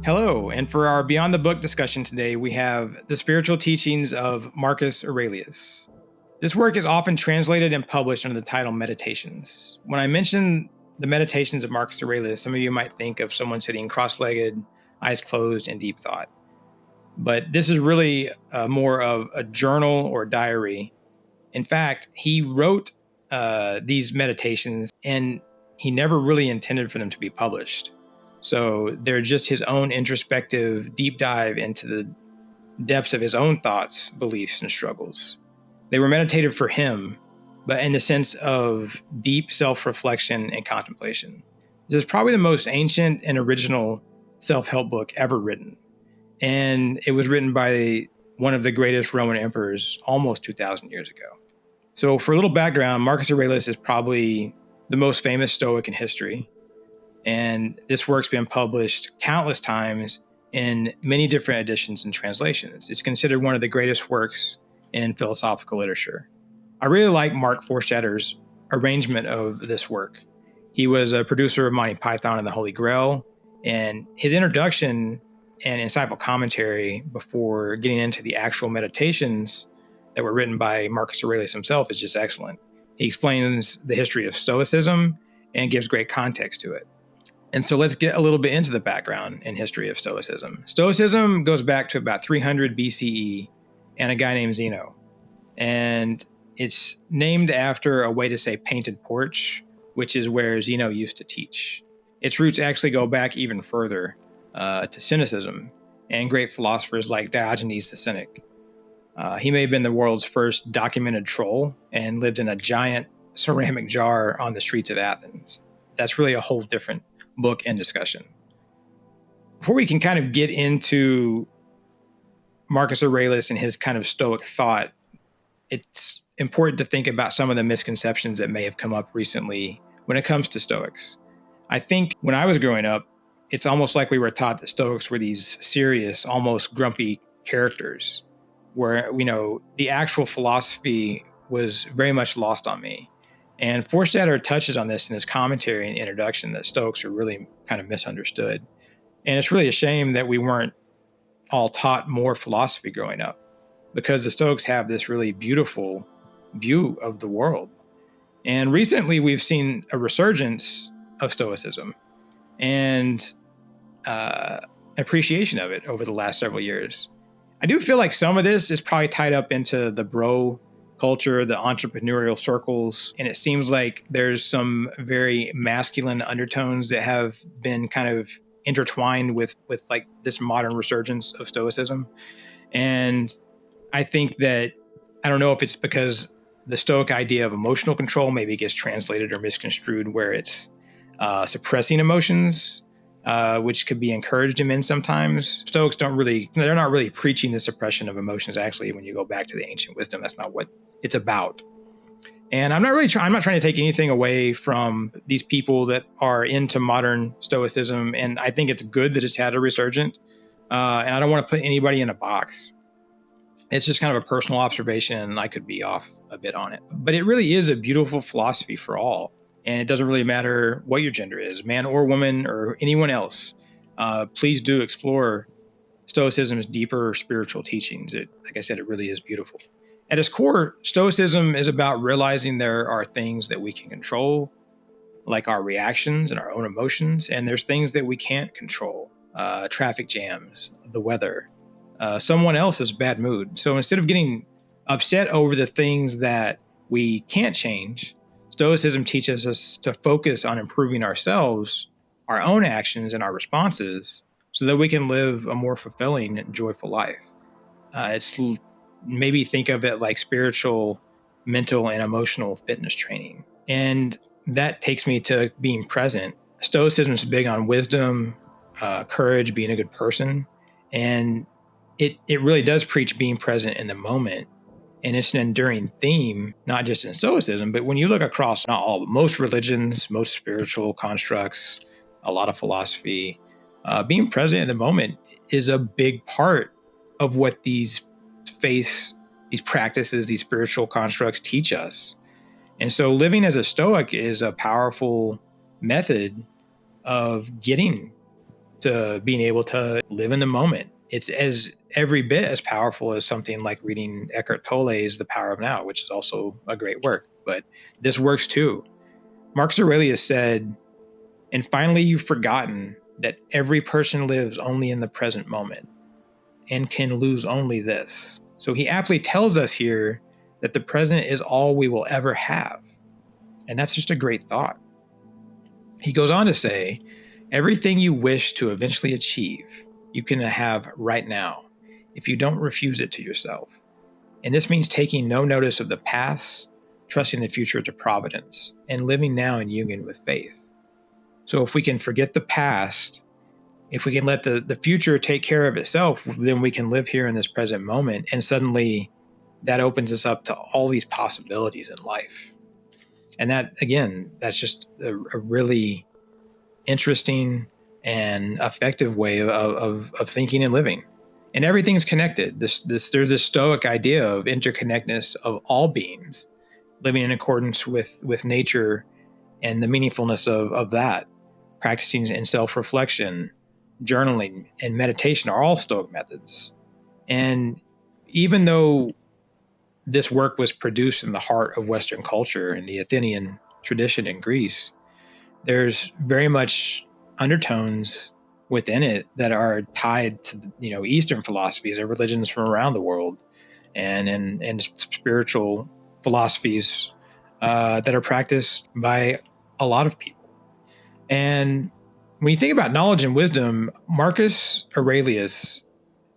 Hello, and for our Beyond the Book discussion today, we have The Spiritual Teachings of Marcus Aurelius. This work is often translated and published under the title Meditations. When I mention the Meditations of Marcus Aurelius, some of you might think of someone sitting cross-legged, eyes closed, in deep thought. But this is really more of a journal or diary. In fact, he wrote these meditations, and he never really intended for them to be published. So they're just his own introspective deep dive into the depths of his own thoughts, beliefs, and struggles. They were meditative for him, but in the sense of deep self-reflection and contemplation. This is probably the most ancient and original self-help book ever written. And it was written by one of the greatest Roman emperors almost 2,000 years ago. So for a little background, Marcus Aurelius is probably the most famous Stoic in history. And this work's been published countless times in many different editions and translations. It's considered one of the greatest works in philosophical literature. I really like Mark Forstadter's arrangement of this work. He was a producer of Monty Python and the Holy Grail, and his introduction and insightful commentary before getting into the actual meditations that were written by Marcus Aurelius himself is just excellent. He explains the history of Stoicism and gives great context to it. And so let's get a little bit into the background and history of Stoicism. Stoicism goes back to about 300 BCE and a guy named Zeno. And it's named after a way to say painted porch, which is where Zeno used to teach. Its roots actually go back even further to Cynicism and great philosophers like Diogenes the Cynic. He may have been the world's first documented troll and lived in a giant ceramic jar on the streets of Athens. That's really a whole different book and discussion. Before we can kind of get into Marcus Aurelius and his kind of Stoic thought, it's important to think about some of the misconceptions that may have come up recently when it comes to Stoics. I think when I was growing up, it's almost like we were taught that Stoics were these serious, almost grumpy characters, where, the actual philosophy was very much lost on me. And Forstadter touches on this in his commentary and introduction, that Stoics are really kind of misunderstood. And it's really a shame that we weren't all taught more philosophy growing up, because the Stoics have this really beautiful view of the world. And recently we've seen a resurgence of Stoicism and appreciation of it over the last several years. I do feel like some of this is probably tied up into the bro culture, the entrepreneurial circles, and it seems like there's some very masculine undertones that have been kind of intertwined with like this modern resurgence of Stoicism. And I think that, I don't know if it's because the Stoic idea of emotional control maybe gets translated or misconstrued, where it's suppressing emotions, which could be encouraged in men sometimes. Stoics they're not really preaching the suppression of emotions. Actually, when you go back to the ancient wisdom, that's not what it's about. And I'm not trying to take anything away from these people that are into modern Stoicism. And I think it's good that it's had a resurgence. And I don't want to put anybody in a box. It's just kind of a personal observation, and I could be off a bit on it. But it really is a beautiful philosophy for all. And it doesn't really matter what your gender is, man or woman or anyone else. Please do explore Stoicism's deeper spiritual teachings. Like I said, it really is beautiful. At its core, Stoicism is about realizing there are things that we can control, like our reactions and our own emotions, and there's things that we can't control, traffic jams, the weather, someone else's bad mood. So instead of getting upset over the things that we can't change, Stoicism teaches us to focus on improving ourselves, our own actions, and our responses so that we can live a more fulfilling and joyful life. It's maybe think of it like spiritual, mental, and emotional fitness training. And that takes me to being present. Stoicism is big on wisdom, courage, being a good person. And it really does preach being present in the moment. And it's an enduring theme, not just in Stoicism, but when you look across most religions, most spiritual constructs, a lot of philosophy, being present in the moment is a big part of what these faiths, these practices, these spiritual constructs teach us. And so living as a Stoic is a powerful method of getting to being able to live in the moment. It's as every bit as powerful as something like reading Eckhart Tolle's The Power of Now, which is also a great work. But this works too. Marcus Aurelius said, "And finally, you've forgotten that every person lives only in the present moment and can lose only this." So he aptly tells us here that the present is all we will ever have. And that's just a great thought. He goes on to say, "Everything you wish to eventually achieve, you can have right now if you don't refuse it to yourself. And this means taking no notice of the past, trusting the future to providence, and living now in union with faith." So if we can forget the past, if we can let the future take care of itself, then we can live here in this present moment. And suddenly that opens us up to all these possibilities in life. And that, again, that's just a really interesting and effective way of thinking and living. And everything's connected. There's this Stoic idea of interconnectedness of all beings, living in accordance with nature and the meaningfulness of that. Practicing in self-reflection, journaling, and meditation are all Stoic methods. And even though this work was produced in the heart of Western culture in the Athenian tradition in Greece, there's very much undertones within it that are tied to Eastern philosophies and religions from around the world, and spiritual philosophies that are practiced by a lot of people. And when you think about knowledge and wisdom, Marcus Aurelius,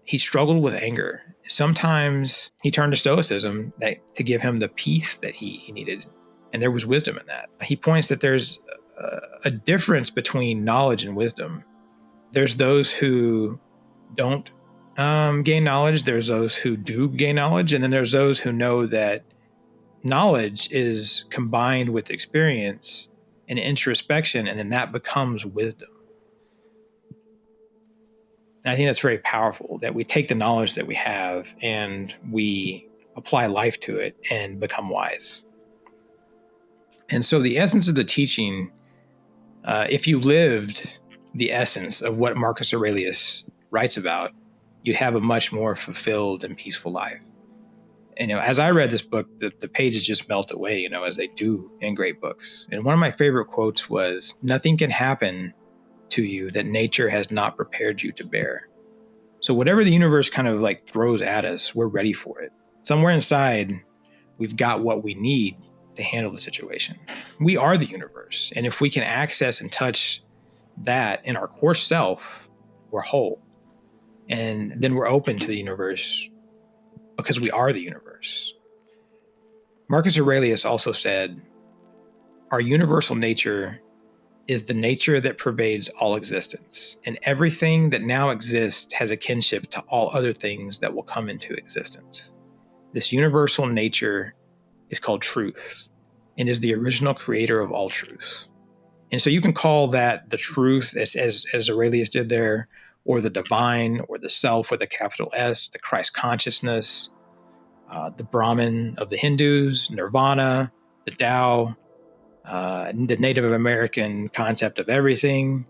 he struggled with anger. Sometimes he turned to Stoicism to give him the peace that he needed. And there was wisdom in that. He points that there's a difference between knowledge and wisdom. There's those who don't gain knowledge. There's those who do gain knowledge. And then there's those who know that knowledge is combined with experience and introspection, and then that becomes wisdom. And I think that's very powerful, that we take the knowledge that we have and we apply life to it and become wise. And so the essence of the teaching, if you lived the essence of what Marcus Aurelius writes about, you'd have a much more fulfilled and peaceful life. And, as I read this book, the pages just melt away, as they do in great books. And one of my favorite quotes was, "Nothing can happen to you that nature has not prepared you to bear." So whatever the universe kind of like throws at us, we're ready for it. Somewhere inside, we've got what we need to handle the situation. We are the universe. And if we can access and touch that in our core self, we're whole. And then we're open to the universe because we are the universe. Marcus Aurelius also said, "Our universal nature is the nature that pervades all existence, and everything that now exists has a kinship to all other things that will come into existence. This universal nature is called truth and is the original creator of all truths." And so you can call that the truth, as Aurelius did there, or the divine, or the self with a capital S, the Christ consciousness, the Brahman of the Hindus, nirvana, the Tao, the Native American concept of everything,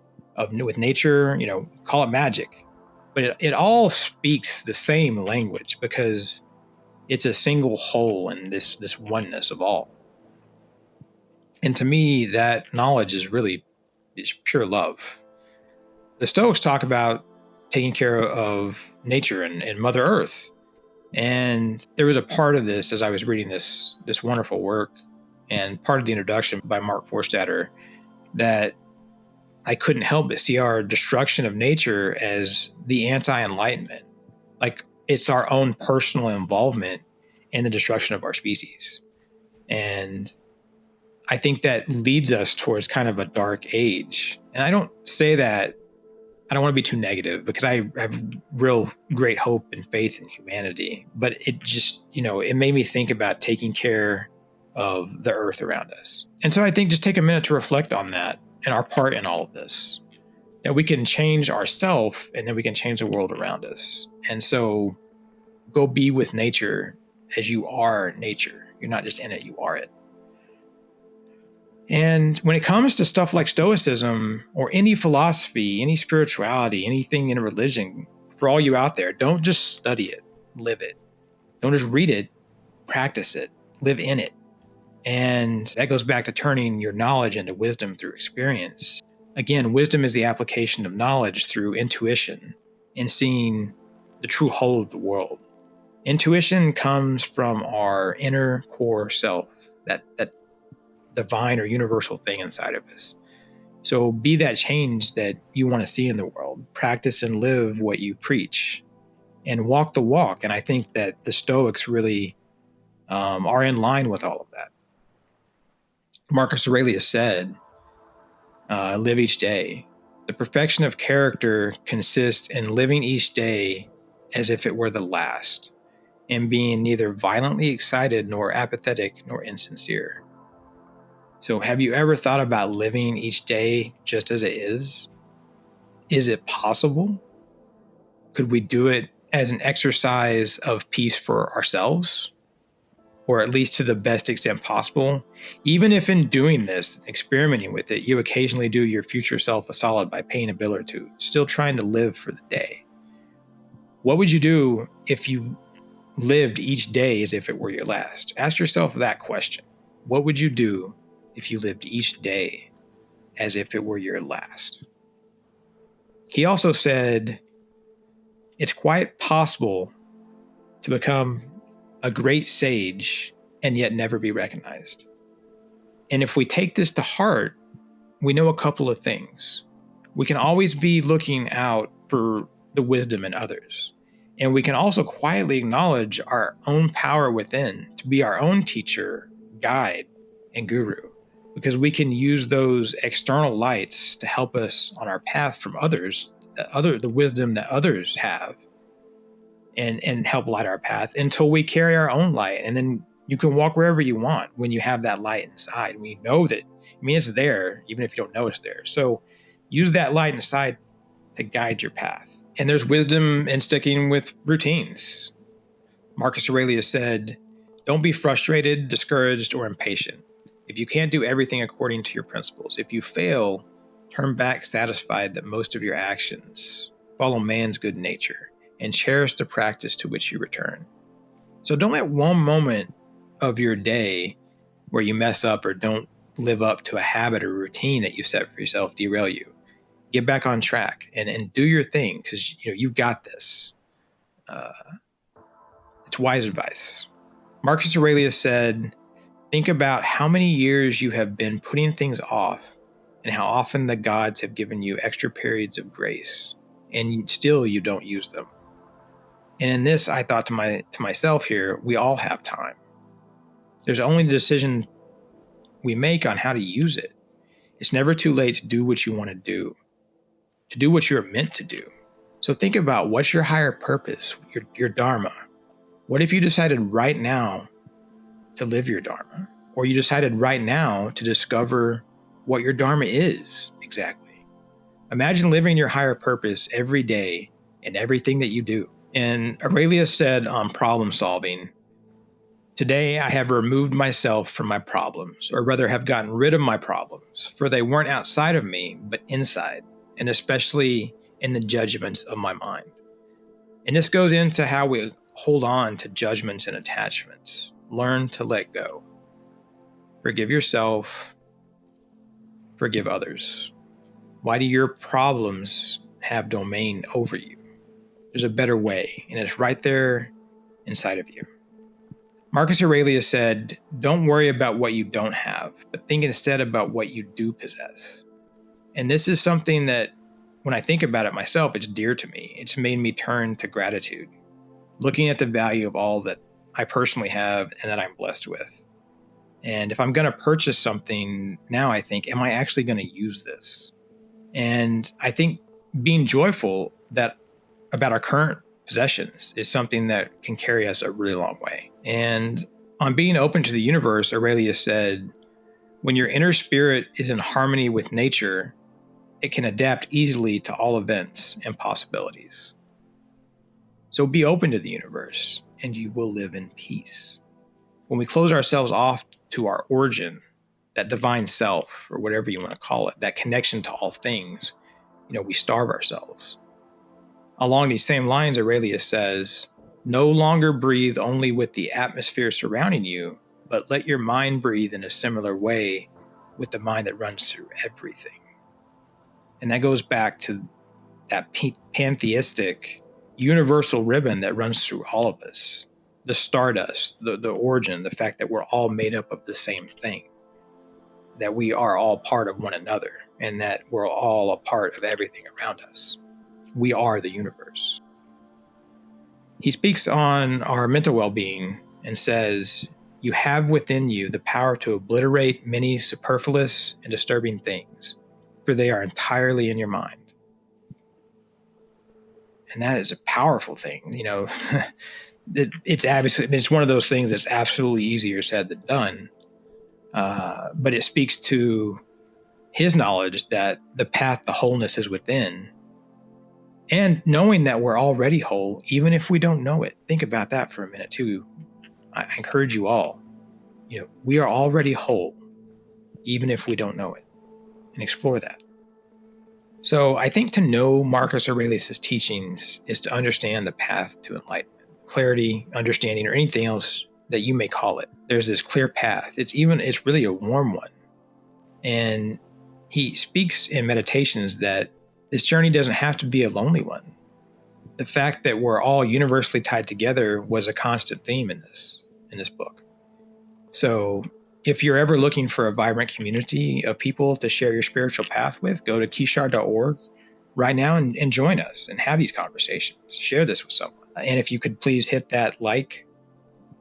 with nature, call it magic. But it all speaks the same language because it's a single whole in this oneness of all. And to me, that knowledge is pure love. The Stoics talk about taking care of nature and Mother Earth. And there was a part of this as I was reading this wonderful work, and part of the introduction by Mark Forstater, that I couldn't help but see our destruction of nature as the anti-enlightenment. Like, it's our own personal involvement in the destruction of our species. And I think that leads us towards kind of a dark age. And I don't say that, I don't want to be too negative, because I have real great hope and faith in humanity. But it just, it made me think about taking care of the earth around us. And so I think just take a minute to reflect on that and our part in all of this, that we can change ourselves and then we can change the world around us. And so go be with nature as you are nature. You're not just in it, you are it. And when it comes to stuff like Stoicism or any philosophy, any spirituality, anything in religion, for all you out there, don't just study it, live it. Don't just read it, practice it, live in it. And that goes back to turning your knowledge into wisdom through experience. Again, wisdom is the application of knowledge through intuition and seeing the true whole of the world. Intuition comes from our inner core self, that divine or universal thing inside of us. So be that change that you want to see in the world. Practice and live what you preach and walk the walk. And I think that the Stoics really are in line with all of that. Marcus Aurelius said, live each day. The perfection of character consists in living each day as if it were the last, and being neither violently excited nor apathetic nor insincere. So have you ever thought about living each day just as it is? Is it possible? Could we do it as an exercise of peace for ourselves? Or at least to the best extent possible? Even if in doing this, experimenting with it, you occasionally do your future self a solid by paying a bill or two, still trying to live for the day. What would you do if you lived each day as if it were your last? Ask yourself that question. What would you do if you lived each day as if it were your last? He also said, it's quite possible to become a great sage and yet never be recognized. And if we take this to heart, we know a couple of things. We can always be looking out for the wisdom in others. And we can also quietly acknowledge our own power within to be our own teacher, guide, and guru, because we can use those external lights to help us on our path from others, the wisdom that others have, and help light our path until we carry our own light. And then you can walk wherever you want when you have that light inside. When you know that, it's there, even if you don't know it's there. So use that light inside to guide your path. And there's wisdom in sticking with routines. Marcus Aurelius said, don't be frustrated, discouraged, or impatient. If you can't do everything according to your principles, if you fail, turn back satisfied that most of your actions follow man's good nature, and cherish the practice to which you return. So don't let one moment of your day where you mess up or don't live up to a habit or routine that you set for yourself derail you. Get back on track and do your thing, because you've got this. It's wise advice. Marcus Aurelius said, think about how many years you have been putting things off and how often the gods have given you extra periods of grace, and still you don't use them. And in this, I thought to myself here, we all have time. There's only the decision we make on how to use it. It's never too late to do what you want to do what you're meant to do. So think about, what's your higher purpose, your dharma? What if you decided right now to live your dharma? Or you decided right now to discover what your dharma is exactly? Imagine living your higher purpose every day in everything that you do. And Aurelius said on problem solving, today I have removed myself from my problems, or rather have gotten rid of my problems, for they weren't outside of me, but inside, and especially in the judgments of my mind. And this goes into how we hold on to judgments and attachments. Learn to let go. Forgive yourself. Forgive others. Why do your problems have domain over you? There's a better way, and it's right there inside of you. Marcus Aurelius said, don't worry about what you don't have, but think instead about what you do possess. And this is something that, when I think about it myself, it's dear to me. It's made me turn to gratitude, looking at the value of all that I personally have and that I'm blessed with. And if I'm going to purchase something now, I think, am I actually going to use this? And I think being joyful about our current possessions is something that can carry us a really long way. And on being open to the universe, Aurelius said, when your inner spirit is in harmony with nature, it can adapt easily to all events and possibilities. So be open to the universe, and you will live in peace. When we close ourselves off to our origin, that divine self, or whatever you want to call it, that connection to all things, we starve ourselves. Along these same lines, Aurelius says, no longer breathe only with the atmosphere surrounding you, but let your mind breathe in a similar way with the mind that runs through everything. And that goes back to that pantheistic universal ribbon that runs through all of us. The stardust, the origin, the fact that we're all made up of the same thing, that we are all part of one another, and that we're all a part of everything around us. We are the universe. He speaks on our mental well-being and says, you have within you the power to obliterate many superfluous and disturbing things, for they are entirely in your mind. And that is a powerful thing. It's one of those things that's absolutely easier said than done. But it speaks to his knowledge that the path to wholeness is within, and knowing that we're already whole, even if we don't know it. Think about that for a minute too. I encourage you all, we are already whole, even if we don't know it, and explore that. So I think to know Marcus Aurelius' teachings is to understand the path to enlightenment, clarity, understanding, or anything else that you may call it. There's this clear path. It's really a warm one. And he speaks in Meditations that this journey doesn't have to be a lonely one. The fact that we're all universally tied together was a constant theme in this book. So if you're ever looking for a vibrant community of people to share your spiritual path with, go to keyshard.org right now and join us and have these conversations. Share this with someone. And if you could please hit that like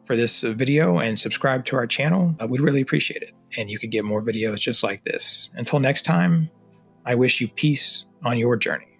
for this video and subscribe to our channel, we'd really appreciate it. And you could get more videos just like this. Until next time, I wish you peace on your journey.